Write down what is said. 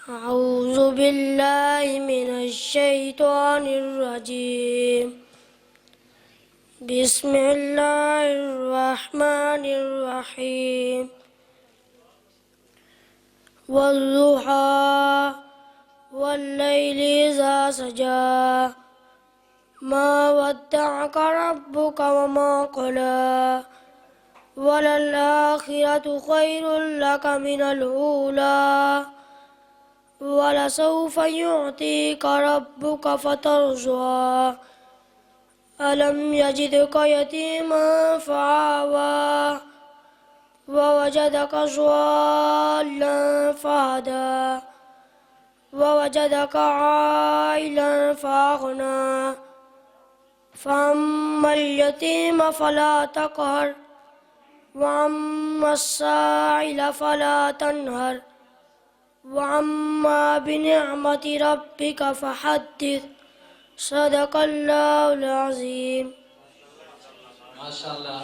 أعوذ بالله من الشيطان الرجيم. بسم الله الرحمن الرحيم. والضحى والليل إذا سجى ما ودعك ربك وما قلى وللآخرة خير لك من الأولى ولسوف يعطيك ربك فترضى ألم يجدك يتيما فآوى ووجدك ضالا فهدى ووجدك عائلا فأغنى فأما اليتيم فلا تقهر وأما السائل فلا تنهر وأما بنعمة ربك فحدث. صدق الله العظيم. ما شاء الله.